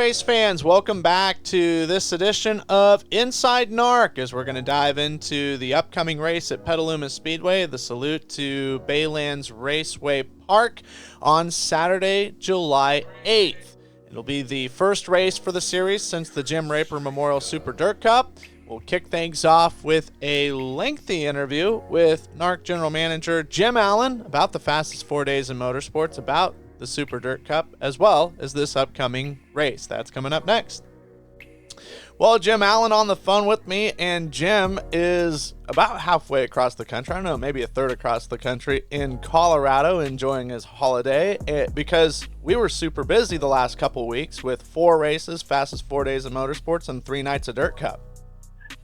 Race fans, welcome back to this edition of Inside NARC as we're going to dive into the upcoming race at Petaluma Speedway, the salute to Baylands Raceway Park on Saturday, July 8th. It'll be the first race for the series since the Jim Raper Memorial Super Dirt Cup. We'll kick things off with a lengthy interview with NARC General Manager Jim Allen about the fastest 4 days in motorsports, about the Super Dirt Cup, as well as this upcoming race. That's coming up next. Well, Jim Allen on the phone with me, and Jim is about halfway across the country. I don't know, maybe a third across the country in Colorado, enjoying his holiday because we were super busy the last couple weeks with 4 races, fastest 4 days in motorsports, and 3 nights of Dirt Cup.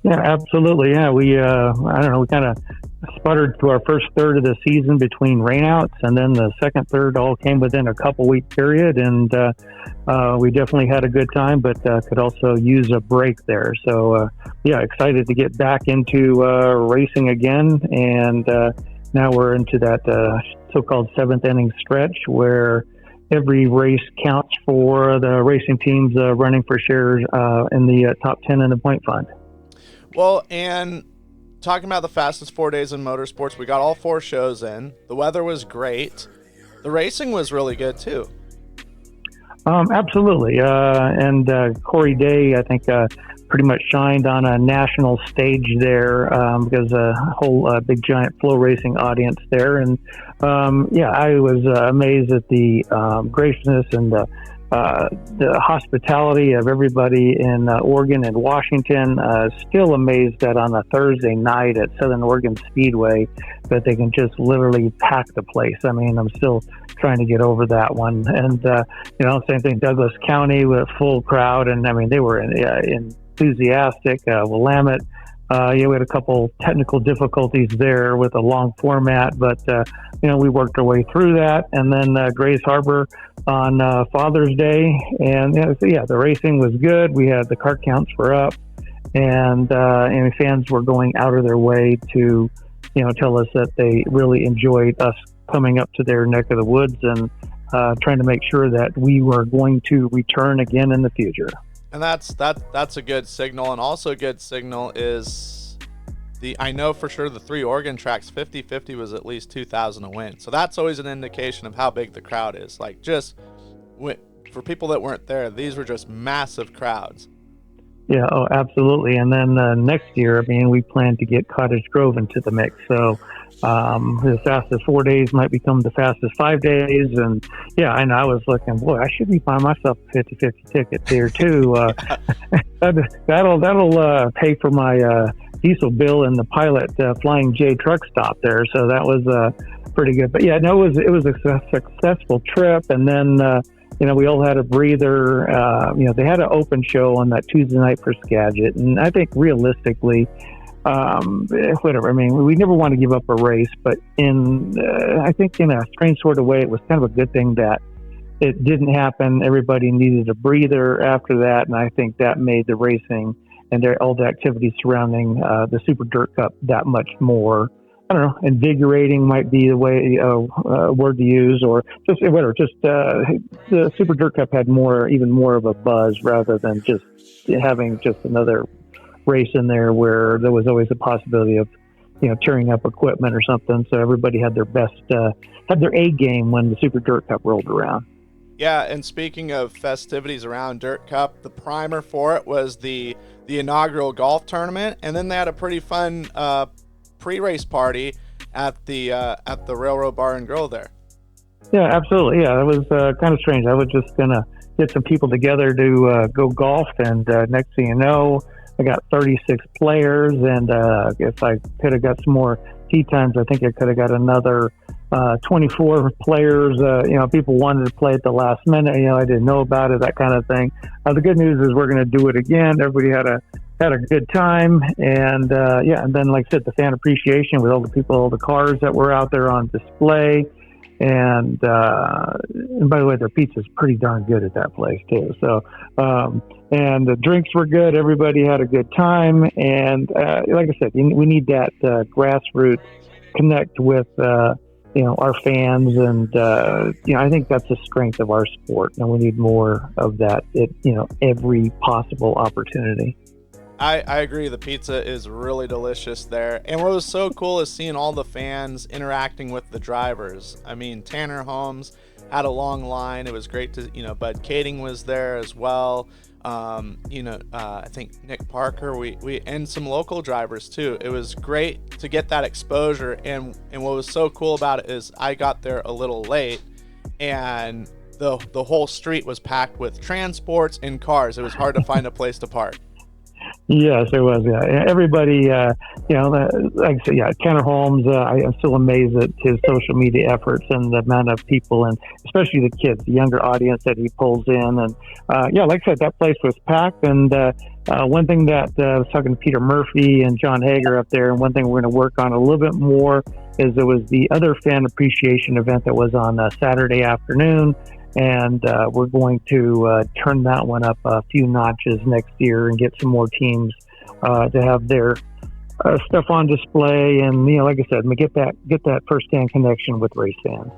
Yeah, absolutely. Yeah, we kind of sputtered through our first third of the season between rainouts, and then the second third all came within a couple week period, and we definitely had a good time, but could also use a break there. So, excited to get back into racing again, and now we're into that so-called 7th inning stretch where every race counts for the racing teams running for shares in the top 10 in the point fund. Well, and talking about the fastest 4 days in motorsports, we got all 4 shows in. The weather was great. The racing was really good, too. Absolutely. And Corey Day, I think, pretty much shined on a national stage there because a whole big, giant flow racing audience there. And, I was amazed at the graciousness and the hospitality of everybody in Oregon and Washington. Still amazed that on a Thursday night at Southern Oregon Speedway that they can just literally pack the place. I mean, I'm still trying to get over that one. And, same thing, Douglas County with a full crowd. And I mean, they were enthusiastic. Willamette, we had a couple technical difficulties there with a long format, but, we worked our way through that. And then Grays Harbor on Father's Day. And, the racing was good. We had the car counts were up, and fans were going out of their way to, tell us that they really enjoyed us coming up to their neck of the woods and trying to make sure that we were going to return again in the future. And that's a good signal. And also a good signal is I know for sure the 3 Oregon tracks, 50-50 was at least 2,000 a win. So that's always an indication of how big the crowd is. Like, just for people that weren't there, these were just massive crowds. Yeah, absolutely. And then next year, we plan to get Cottage Grove into the mix. So the fastest 4 days might become the fastest 5 days. And I was looking, boy, I should be buying myself a 50-50 ticket there too. That'll pay for my diesel bill and the Pilot Flying J truck stop there. So that was pretty good. But it was a successful trip. And then we all had a breather. They had an open show on that Tuesday night for Skagit. And I think realistically, whatever. We never want to give up a race, but I think in a strange sort of way, it was kind of a good thing that it didn't happen. Everybody needed a breather after that. And I think that made the racing and all the activities surrounding the Super Dirt Cup that much more, I don't know, invigorating might be the way word to use, or just whatever. Just the Super Dirt Cup had even more of a buzz rather than just having just another race in there where there was always a possibility of tearing up equipment or something. So everybody had their best, had their A game when the Super Dirt Cup rolled around. Yeah, and speaking of festivities around Dirt Cup, the primer for it was the inaugural golf tournament, and then they had a pretty fun pre-race party at the Railroad Bar and Grill there. Yeah, absolutely. Yeah, it was kind of strange. I was just gonna get some people together to go golf, and next thing you know, I got 36 players, and if I could have got some more tee times, I think I could have got another 24 players. People wanted to play at the last minute. I didn't know about it, that kind of thing. The good news is we're going to do it again. Everybody had a good time, and and then like I said, the fan appreciation with all the people, all the cars that were out there on display. And by the way, their pizza's pretty darn good at that place too. So, and the drinks were good. Everybody had a good time. And like I said, we need that grassroots connect with our fans, and I think that's the strength of our sport, and we need more of that at every possible opportunity. I agree. The pizza is really delicious there. And what was so cool is seeing all the fans interacting with the drivers. I mean, Tanner Holmes had a long line. It was great to, Bud Kaeding was there as well. I think Nick Parker, we and some local drivers too. It was great to get that exposure. And what was so cool about it is I got there a little late, and the whole street was packed with transports and cars. It was hard to find a place to park. Yes, it was. Yeah, everybody. Like I said, Tanner Holmes. I'm still amazed at his social media efforts and the amount of people, and especially the kids, the younger audience that he pulls in. And like I said, that place was packed. And one thing that I was talking to Peter Murphy and John Hager up there, and one thing we're going to work on a little bit more is there was the other fan appreciation event that was on Saturday afternoon. And we're going to turn that one up a few notches next year and get some more teams to have their stuff on display. And like I said, get that first-hand connection with race fans.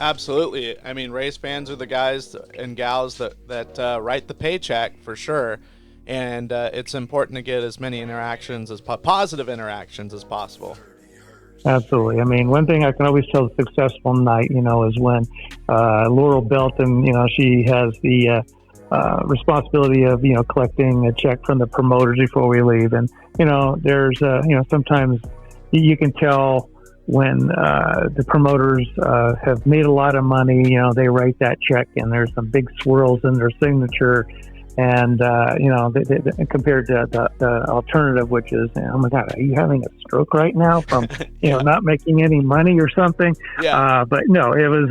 Absolutely. I mean, race fans are the guys and gals that write the paycheck for sure. And it's important to get as many interactions as positive interactions as possible. Absolutely. I mean, one thing I can always tell a successful night, is when Laurel Belton, she has the responsibility of, collecting a check from the promoters before we leave. And, there's, sometimes you can tell when the promoters have made a lot of money, they write that check and there's some big swirls in their signature. And, they compared to the alternative, which is, oh my God, are you having a stroke right now from, not making any money or something? Yeah. But no, it was,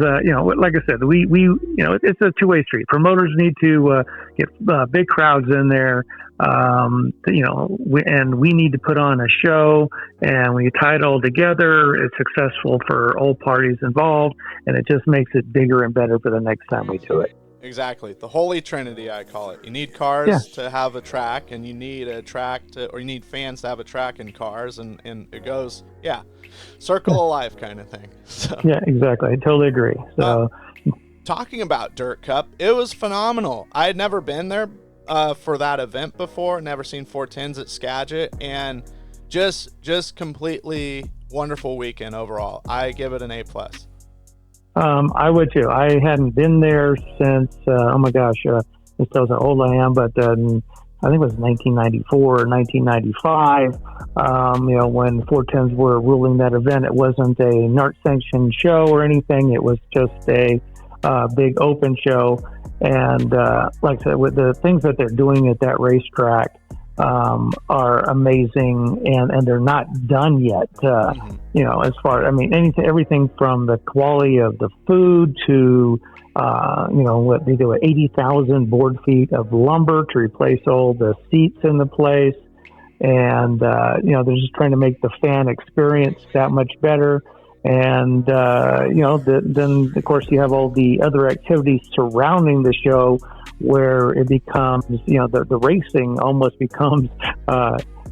like I said, we it's a two-way street. Promoters need to get big crowds in there, and we need to put on a show. And when you tie it all together, it's successful for all parties involved, and it just makes it bigger and better for the next time we do it. Exactly. The Holy Trinity, I call it. You need cars to have a track, and you need a track or you need fans to have a track and cars, and it goes, circle of life kind of thing. So, yeah, exactly. I totally agree. So, talking about Dirt Cup, it was phenomenal. I had never been there for that event before, never seen 410s at Skagit, and just completely wonderful weekend overall. I give it an A+. I would too. I hadn't been there since, this tells how old I am, but I think it was 1994 or 1995, when 410s were ruling that event. It wasn't a NARC sanctioned show or anything. It was just a big open show. And like I said, with the things that they're doing at that racetrack, are amazing, and they're not done yet. As far, everything from the quality of the food to, what they do, 80,000 board feet of lumber to replace all the seats in the place. And, they're just trying to make the fan experience that much better. And, then of course you have all the other activities surrounding the show, where it becomes, the racing almost becomes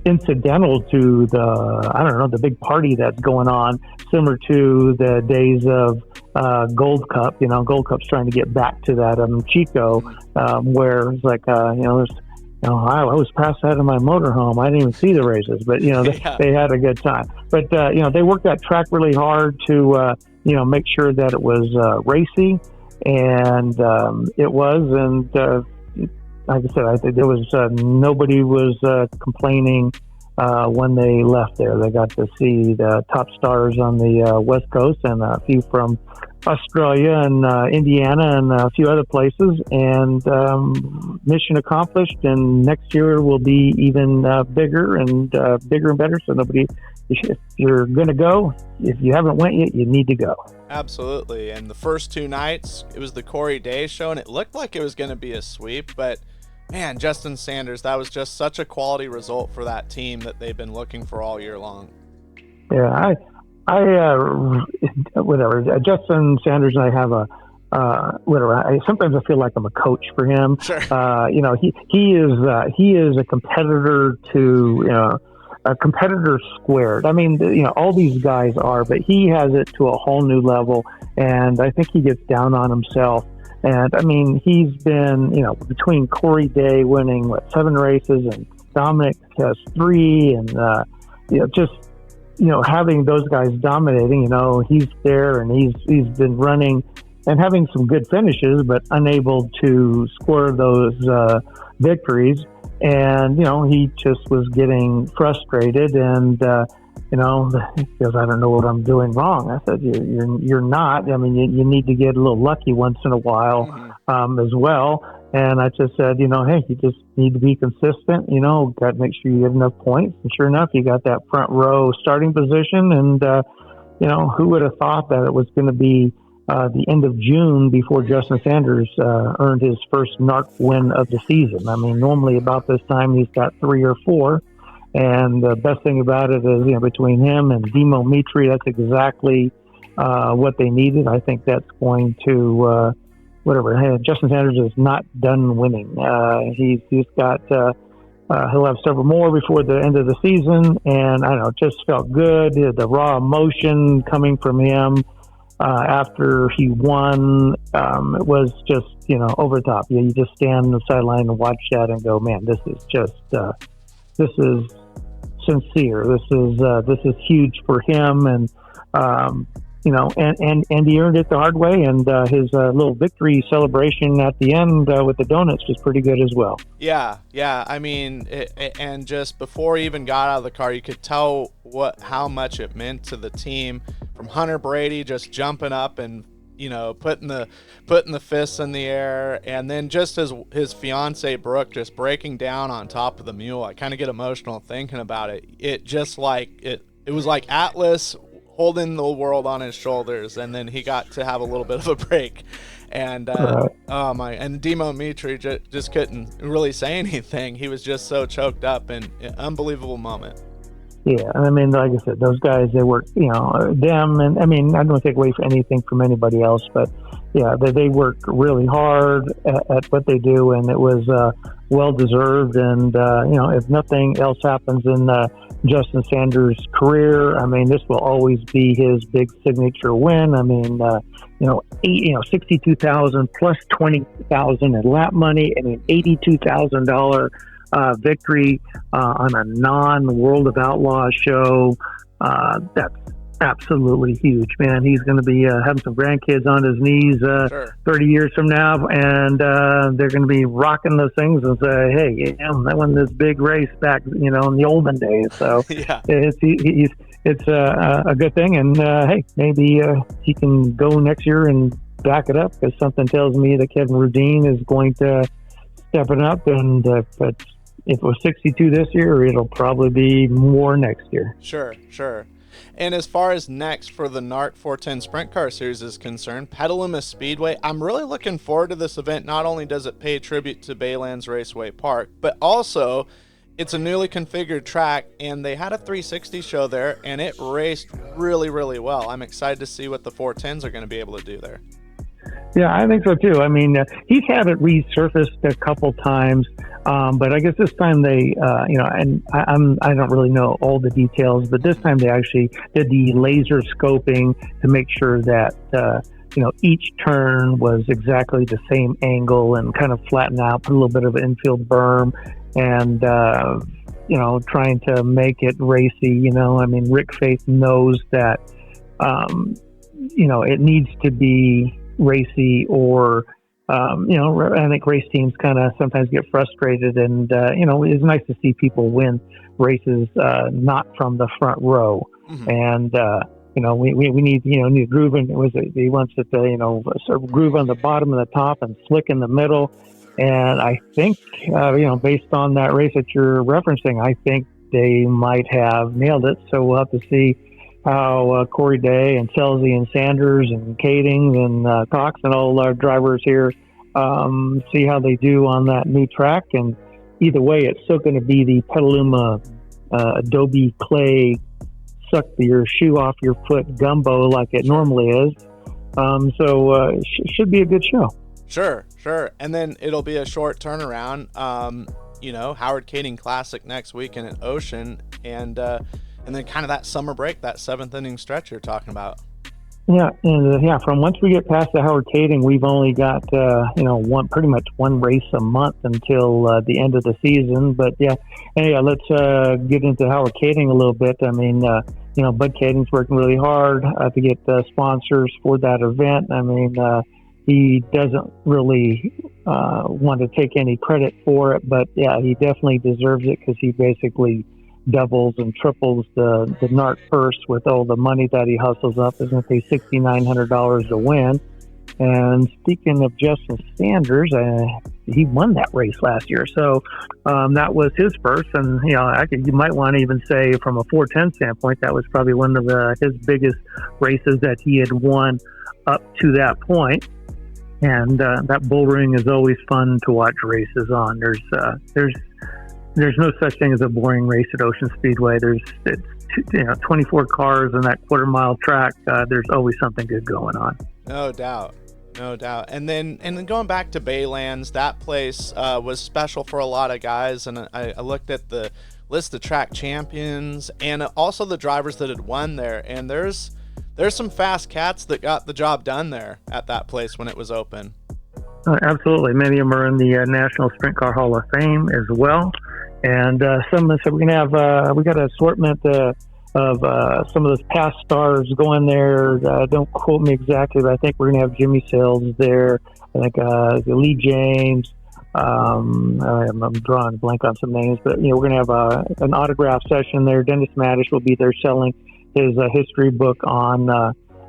incidental to the big party that's going on, similar to the days of Gold Cup. Gold Cup's trying to get back to that Chico, where it's like, I was past that in my motorhome. I didn't even see the races, but they had a good time. But they worked that track really hard to make sure that it was racy. And it was, and like I said, I think there was nobody was complaining when they left there. They got to see the top stars on the West Coast and a few from Australia and Indiana and a few other places, and mission accomplished. And next year will be even bigger and better. So if you're going to go, if you haven't went yet, you need to go. Absolutely. And the first two nights, it was the Corey Day show, and it looked like it was going to be a sweep, but man, Justyn Sanders, that was just such a quality result for that team that they've been looking for all year long. Yeah, whatever. Justyn Sanders and I have sometimes I feel like I'm a coach for him. Sure. He is a competitor to, competitor squared. I mean, all these guys are, but he has it to a whole new level, and I think he gets down on himself. And I mean, he's been, between Corey Day winning 7 races and Dominic has 3, and just having those guys dominating. He's there and he's been running and having some good finishes, but unable to score those victories. And he just was getting frustrated, and he goes, "I don't know what I'm doing wrong." I said, "You're not. I mean, you need to get a little lucky once in a while, as well." And I just said, "Hey, you just need to be consistent. Got to make sure you get enough points." And sure enough, you got that front row starting position. And who would have thought that it was going to be the end of June before Justyn Sanders earned his first NARC win of the season. I mean, normally about this time he's got 3 or 4, and the best thing about it is, between him and Demo Mitri, that's exactly what they needed. I think that's going to Justyn Sanders is not done winning. He's got he'll have several more before the end of the season, and I don't know, it just felt good. The raw emotion coming from him after he won, it was just, over the top. You just stand on the sideline and watch that and go, man, this is just, this is sincere. This is huge for him. And, and he earned it the hard way. And his little victory celebration at the end with the donuts was pretty good as well. Yeah. I mean, and just before he even got out of the car, you could tell how much it meant to the team. From Hunter Brady just jumping up and putting the fists in the air, and then just his fiance Brooke just breaking down on top of the mule. I kind of get emotional thinking about it. It just it was like Atlas holding the world on his shoulders, and then he got to have a little bit of a break. And and Demo Mitri just couldn't really say anything. He was just so choked up, and unbelievable moment. Yeah, I mean, like I said, those guys, they work, them, and I mean, I don't take away anything from anybody else, but yeah, they work really hard at what they do, and it was well-deserved. And, if nothing else happens in Justyn Sanders' career, I mean, this will always be his big signature win. I mean, 62,000 plus 20,000 in lap money. I mean, $82,000 victory on a non-World of Outlaws show. That's absolutely huge, man. He's going to be having some grandkids on his knees 30 years from now, and they're going to be rocking those things and say, "Hey, I won this big race back, in the olden days." So yeah. It's a good thing, and hey, maybe he can go next year and back it up, because something tells me that Kevin Rudeen is going to step it up, and if it was 62 this year, it'll probably be more next year. Sure. And as far as next for the NARC 410 Sprint Car Series is concerned, Petaluma Speedway, I'm really looking forward to this event. Not only does it pay tribute to Baylands Raceway Park, but also it's a newly configured track, and they had a 360 show there, and it raced really, really well. I'm excited to see what the 410s are going to be able to do there. Yeah, I think so too. I mean, he's had it resurfaced a couple times, but I guess this time they, and I don't really know all the details, but this time they actually did the laser scoping to make sure that each turn was exactly the same angle and kind of flatten out, put a little bit of infield berm, and trying to make it racy. I mean, Rick Faith knows that it needs to be racy, or I think race teams kind of sometimes get frustrated, and it's nice to see people win races not from the front row. And we need need groove, and he wants it to sort of groove on the bottom and the top and slick in the middle. And I think based on that race that you're referencing, I think they might have nailed it. So we'll have to see how Corey Day and Selzy and Sanders and Kaeding and Cox and all our drivers here see how they do on that new track. And either way, it's still going to be the Petaluma Adobe clay suck your shoe off your foot gumbo like it normally is. So should be a good show. Sure. And then it'll be a short turnaround. Howard Kaeding Classic next weekend at Ocean, and then kind of that summer break, that 7th inning stretch you're talking about. Yeah, and from once we get past the Howard Kaeding, we've only got pretty much one race a month until the end of the season. But let's get into Howard Kaeding a little bit. I mean, Bud Kaeding's working really hard to get sponsors for that event. I mean, he doesn't really want to take any credit for it, but he definitely deserves it because he basically doubles and triples the NARC purse with all the money that he hustles up. Is going to pay $6,900 to win. And speaking of Justin Sanders, he won that race last year, so that was his first. And you might want to even say from a 410 standpoint, that was probably one of his biggest races that he had won up to that point. And that bull ring is always fun to watch races on. There's no such thing as a boring race at Ocean Speedway. It's 24 cars on that quarter-mile track. There's always something good going on. No doubt. And then going back to Baylands, that place was special for a lot of guys. And I looked at the list of track champions and also the drivers that had won there. And there's some fast cats that got the job done there at that place when it was open. Absolutely. Many of them are in the National Sprint Car Hall of Fame as well. And so we're going to have, we got an assortment of some of those past stars going there. Don't quote me exactly, but I think we're going to have Jimmy Sales there. I think Lee James. I'm drawing a blank on some names, but we're going to have an autograph session there. Dennis Maddish will be there selling his history book on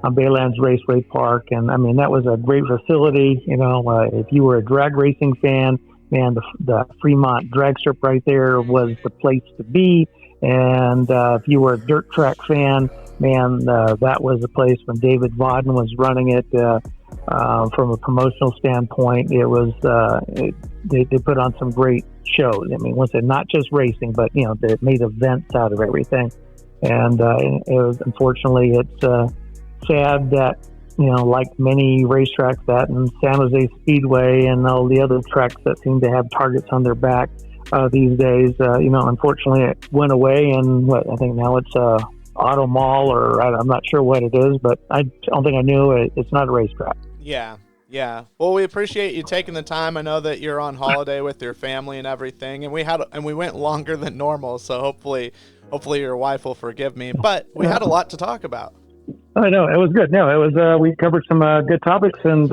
Baylands Raceway Park. And I mean, that was a great facility. If you were a drag racing fan, man, the Fremont drag strip right there was the place to be. And if you were a dirt track fan, man, that was the place when David Vodden was running it. From a promotional standpoint, it was they put on some great shows. I mean, once again, not just racing, but they made events out of everything. And unfortunately, it's sad that like many racetracks, that and San Jose Speedway and all the other tracks that seem to have targets on their back these days, unfortunately it went away. And I think now it's Auto Mall, or I'm not sure what it is, but I don't think I knew it's not a racetrack. Yeah. Well, we appreciate you taking the time. I know that you're on holiday with your family and everything, and we went longer than normal, so hopefully your wife will forgive me. But we had a lot to talk about. I know, it was good. No, it was. We covered some good topics, and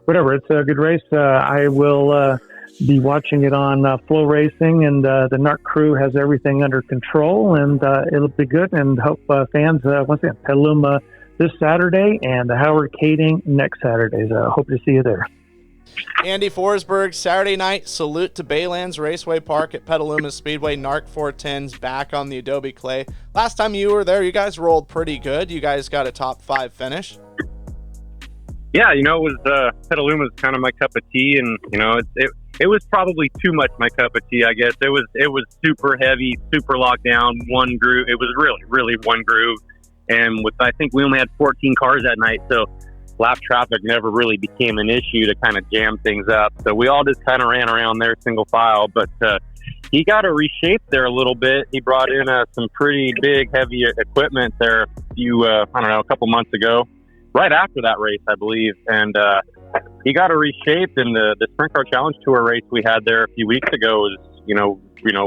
whatever. It's a good race. I will be watching it on Flow Racing, and the NARC crew has everything under control, and it'll be good. And hope fans once again, Petaluma this Saturday and the Howard Kaeding next Saturday. So hope to see you there. Andy Forsberg, Saturday night salute to Baylands Raceway Park at Petaluma Speedway. NARC 410s back on the Adobe Clay. Last time you were there, you guys rolled pretty good. You guys got a top 5 finish. Yeah, it was Petaluma's kind of my cup of tea, and it was probably too much my cup of tea. I guess it was super heavy, super locked down, one groove. It was really one groove, and I think we only had 14 cars that night, so lap traffic never really became an issue to kind of jam things up. So we all just kind of ran around there single file, but he got a reshape there a little bit. He brought in some pretty big, heavy equipment there a couple months ago, right after that race, I believe. And he got a reshape in the Sprint Car Challenge Tour race we had there a few weeks ago. Was,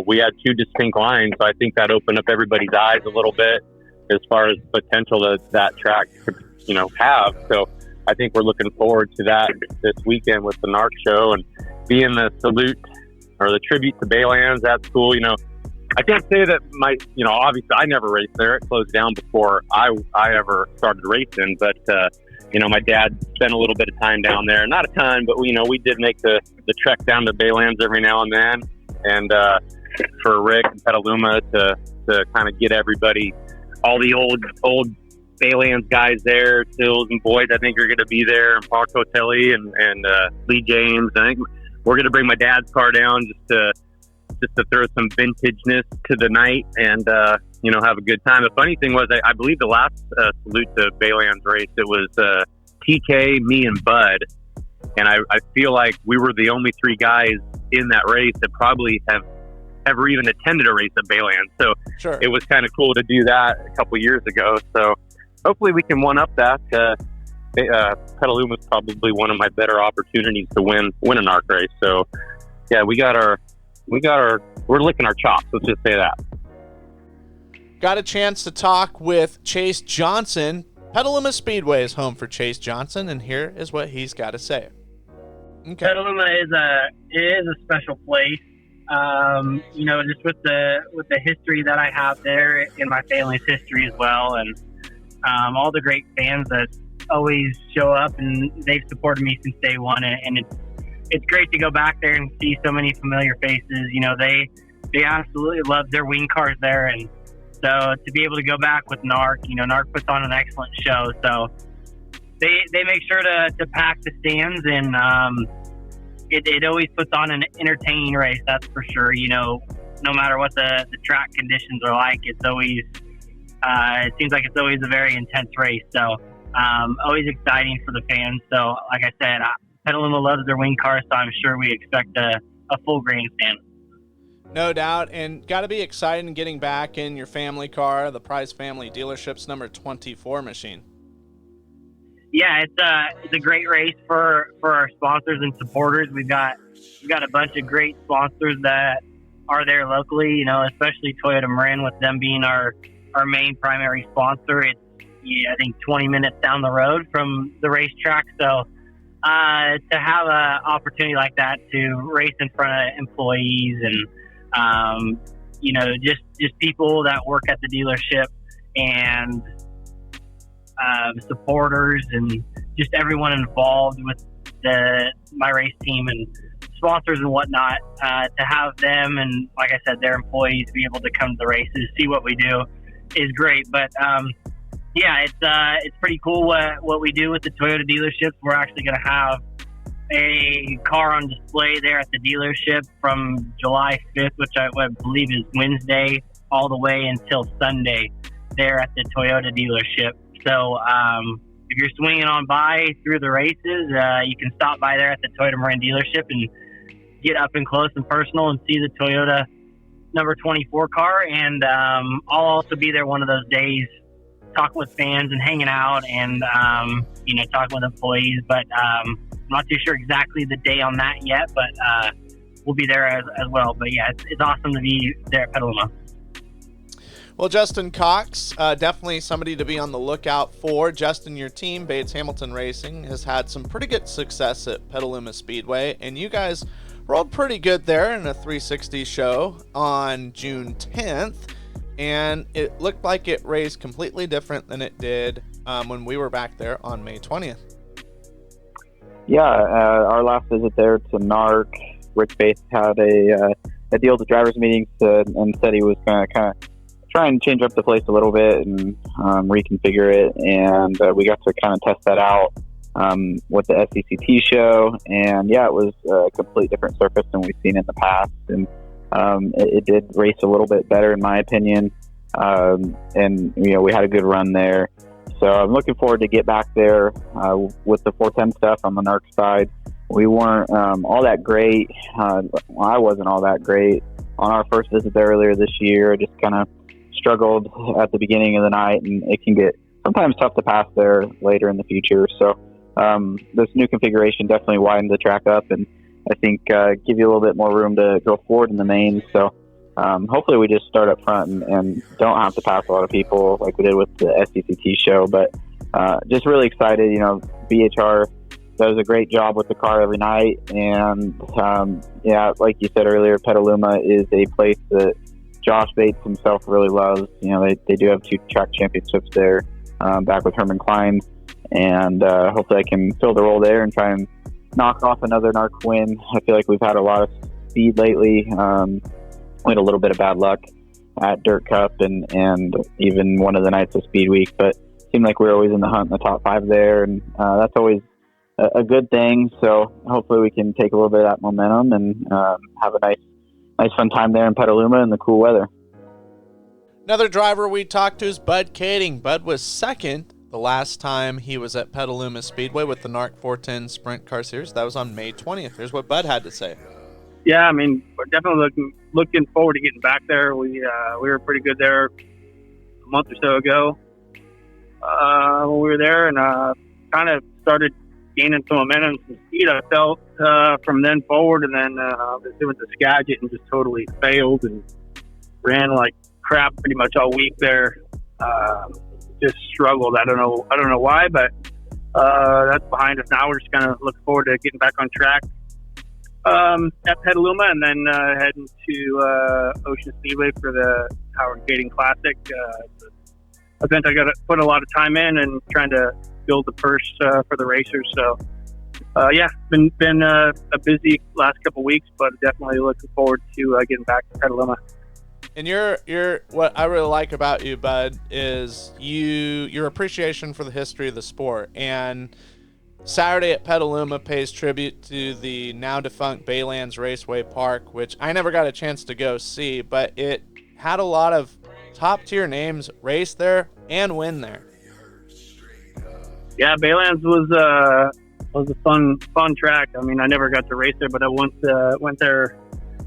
we had 2 distinct lines, so I think that opened up everybody's eyes a little bit as far as potential that track could, have. So I think we're looking forward to that this weekend with the NARC show and being the salute or the tribute to Baylands. That's cool. I can't say that obviously I never raced there. It closed down before I ever started racing, but my dad spent a little bit of time down there. Not a ton, but we did make the trek down to Baylands every now and then. And for Rick and Petaluma to kind of get everybody, all the old Baylands guys there, Sills and Boyd, I think are going to be there, and Paul Cotelli and Lee James. I think we're going to bring my dad's car down just to throw some vintageness to the night and have a good time. The funny thing was, I believe the last salute to Baylands race, it was TK, me, and Bud, and I feel like we were the only 3 guys in that race that probably have ever even attended a race at Baylands. So Sure. it was kind of cool to do that a couple years ago. So hopefully we can one up that. Petaluma is probably one of my better opportunities to win a NARC race. So yeah, we're licking our chops. Let's just say that. Got a chance to talk with Chase Johnson. Petaluma Speedway is home for Chase Johnson, and here is what he's got to say. Okay. Petaluma is a special place. Just with the history that I have there in my family's history as well, and all the great fans that always show up, and they've supported me since day one. And it's great to go back there and see so many familiar faces. They absolutely love their wing cars there, and so to be able to go back with NARC, NARC puts on an excellent show. So they make sure to pack the stands, and it always puts on an entertaining race, that's for sure. No matter what the track conditions are like, it's always it seems like it's always a very intense race. So always exciting for the fans. So like I said, Petaluma loves their wing cars, so I'm sure we expect a full grandstand. No doubt, and got to be exciting getting back in your family car, the Prize Family Dealership's number 24 machine. Yeah, it's a great race for our sponsors and supporters. We've got a bunch of great sponsors that are there locally, especially Toyota Marin, with them being our main primary sponsor. It's, I think, 20 minutes down the road from the racetrack. So to have an opportunity like that to race in front of employees and just people that work at the dealership and supporters and just everyone involved with my race team and sponsors and whatnot, to have them and, like I said, their employees be able to come to the races, see what we do is great. But it's pretty cool what we do with the Toyota dealerships. We're actually going to have a car on display there at the dealership from July 5th, which I believe is Wednesday, all the way until Sunday there at the Toyota dealership. So if you're swinging on by through the races, you can stop by there at the Toyota Marin dealership and get up and close and personal and see the Toyota number 24 car. And I'll also be there one of those days talking with fans and hanging out and, talking with employees. But I'm not too sure exactly the day on that yet, but we'll be there as well. But yeah, it's awesome to be there at Petaluma. Well, Justyn Cox, definitely somebody to be on the lookout for. Justyn, your team, Bates Hamilton Racing, has had some pretty good success at Petaluma Speedway, and you guys rolled pretty good there in a 360 show on June 10th, and it looked like it raced completely different than it did when we were back there on May 20th. Yeah, our last visit there to NARC, Rick Bates had a deal with the drivers' meetings and said he was going to kind of try and change up the place a little bit and reconfigure it. And we got to kind of test that out with the SCCT show. And yeah, it was a completely different surface than we've seen in the past. And it did race a little bit better, in my opinion. And, we had a good run there. So I'm looking forward to get back there with the 410 stuff on the NARC side. We weren't all that great. I wasn't all that great on our first visit there earlier this year. Just kind of struggled at the beginning of the night, and it can get sometimes tough to pass there later in the future. So this new configuration definitely widened the track up, and I think give you a little bit more room to go forward in the main. So hopefully we just start up front and don't have to pass a lot of people like we did with the SCCT show. But just really excited. BHR does a great job with the car every night, and like you said earlier, Petaluma is a place that Josh Bates himself really loves. They do have 2 track championships there, back with Herman Klein, and hopefully I can fill the role there and try and knock off another NARC win. I feel like we've had a lot of speed lately. We had a little bit of bad luck at Dirt Cup and even one of the nights of Speed Week, but it seemed like we were always in the hunt in the top 5 there, and that's always a good thing. So hopefully we can take a little bit of that momentum and have a nice fun time there in Petaluma in the cool weather. Another driver we talked to is Bud Kaeding. Bud was second the last time he was at Petaluma Speedway with the NARC 410 Sprint Car Series. That was on May 20th. Here's what Bud had to say. Yeah, I mean, we're definitely looking forward to getting back there. We were pretty good there a month or so ago when we were there, and kind of started gaining some momentum, some speed. I felt from then forward, and then obviously went to Skagit and just totally failed and ran like crap pretty much all week there. Just struggled. I don't know why, but that's behind us now. We're just kind of looking forward to getting back on track at Petaluma, and then heading to Ocean Speedway for the Howard Kaeding Classic. Event I got to put a lot of time in and trying to build the purse for the racers. So been a busy last couple weeks, but definitely looking forward to getting back to Petaluma. And you're what I really like about you, bud, is your appreciation for the history of the sport. And Saturday at Petaluma pays tribute to the now defunct Baylands Raceway Park, which I never got a chance to go see, but it had a lot of top tier names race there and win there. Yeah, Baylands was a fun track. I mean, I never got to race there, but I once went there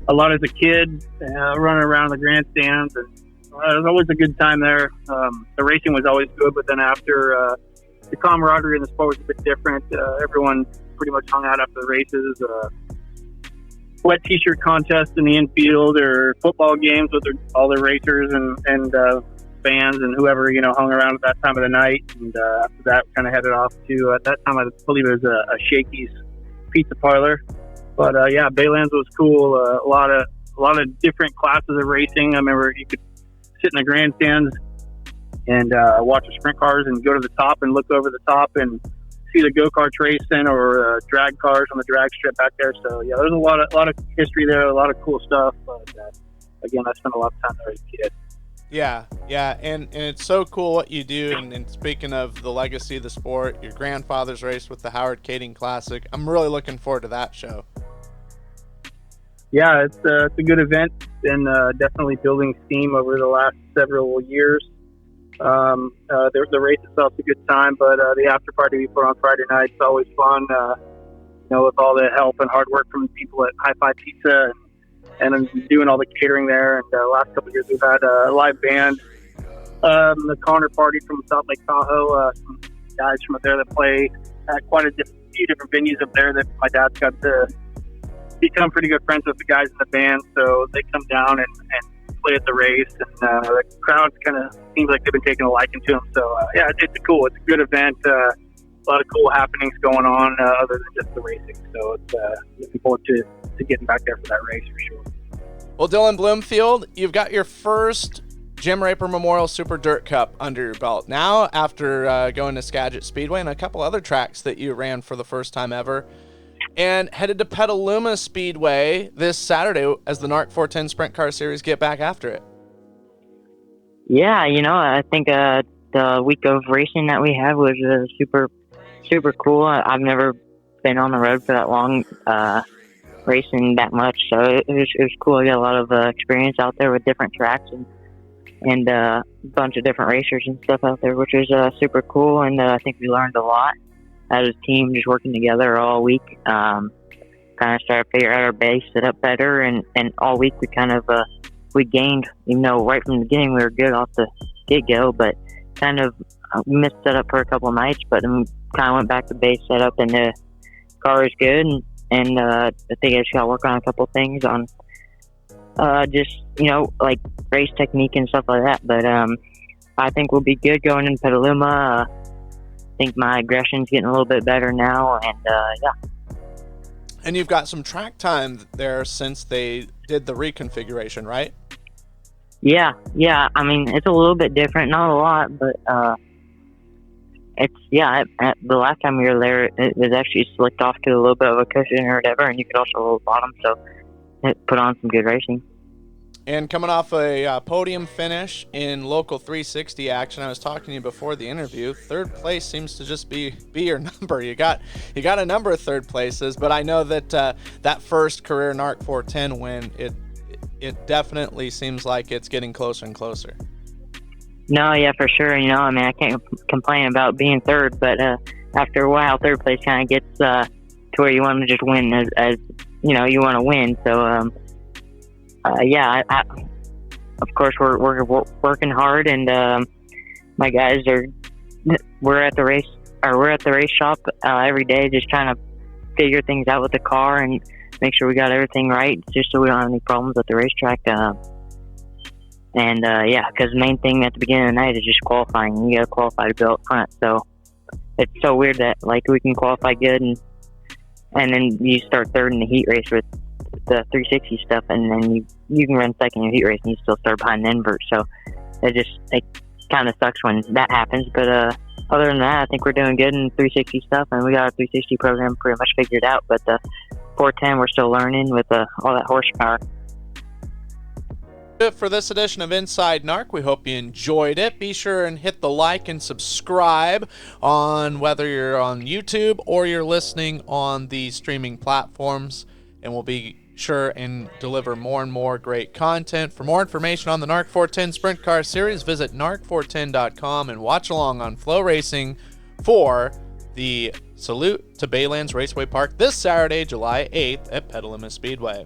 a lot as a kid, running around the grandstands, and it was always a good time there. The racing was always good, but then after the camaraderie in the sport was a bit different. Everyone pretty much hung out after the races. Wet t-shirt contests in the infield, or football games with all the racers and fans and whoever hung around at that time of the night. And after that, kind of headed off to at that time I believe it was a Shakey's Pizza Parlor. But Baylands was cool. A lot of different classes of racing. I remember you could sit in the grandstands and watch the sprint cars and go to the top and look over the top and see the go-karts racing, or drag cars on the drag strip back there. So yeah, there's a lot of history there, a lot of cool stuff. But again, I spent a lot of time there as a kid. Yeah, and it's so cool what you do. And speaking of the legacy of the sport, your grandfather's race with the Howard Kaeding Classic. I'm really looking forward to that show. Yeah, it's a good event. Been definitely building steam over the last several years. The race itself is a good time, but the after party we put on Friday night is always fun. With all the help and hard work from the people at Hi Fi Pizza and doing all the catering there. And the last couple of years we've had a live band. The Connor Party from South Lake Tahoe, some guys from up there that play at quite a few different venues up there that my dad's got to become pretty good friends with the guys in the band. So they come down and play at the race, and the crowd kind of seems like they've been taking a liking to them. So it's cool. It's a good event. A lot of cool happenings going on other than just the racing. So it's looking forward to getting back there for that race for sure. Well, Dylan Bloomfield, you've got your first Jim Raper Memorial Super Dirt Cup under your belt now, after going to Skagit Speedway and a couple other tracks that you ran for the first time ever, and headed to Petaluma Speedway this Saturday as the NARC 410 Sprint Car Series get back after it. Yeah, I think the week of racing that we had was super cool. I've never been on the road for that long, racing that much, so it was cool. I got a lot of experience out there with different tracks and a bunch of different racers and stuff out there, which was super cool. And I think we learned a lot as a team, just working together all week. Kind of started to figure out our base, set up better, and all week we kind of we gained. Right from the beginning we were good off the get-go, but kind of missed setup for a couple of nights, but then kind of went back to base setup, and the car is good. And I think I just got to work on a couple things on just like race technique and stuff like that. But I think we'll be good going in Petaluma. I think my aggression's getting a little bit better now, and yeah. And you've got some track time there since they did the reconfiguration, right? Yeah. I mean, it's a little bit different, not a lot, but it's the last time we were there, it was actually slicked off to a little bit of a cushion or whatever, and you could also roll the bottom, so it put on some good racing. And coming off a podium finish in local 360 action, I was talking to you before the interview. Third place seems to just be your number. You got a number of third places, but I know that that first career NARC 410 win, it definitely seems like it's getting closer and closer. No, yeah, for sure. I mean, I can't complain about being third, but after a while, third place kind of gets to where you want to just win as you want to win. So, yeah, of course we're working hard, and my guys we're at the race shop every day, just trying to figure things out with the car and make sure we got everything right, just so we don't have any problems at the racetrack. Yeah, because the main thing at the beginning of the night is just qualifying. You got to qualify to go up front. So it's so weird that like we can qualify good and then you start third in the heat race with the 360 stuff, and then you can run second in the heat race and you still start behind the invert. So it kind of sucks when that happens. But other than that, I think we're doing good in 360 stuff, and we got our 360 program pretty much figured out. But the 410, we're still learning with all that horsepower. For this edition of Inside NARC, we hope you enjoyed it. Be sure and hit the like and subscribe on whether you're on YouTube or you're listening on the streaming platforms, and we'll be sure and deliver more and more great content. For more information on the NARC 410 Sprint Car Series, visit narc410.com and watch along on Flow Racing for the Salute to Baylands Raceway Park this Saturday, July 8th at Petaluma Speedway.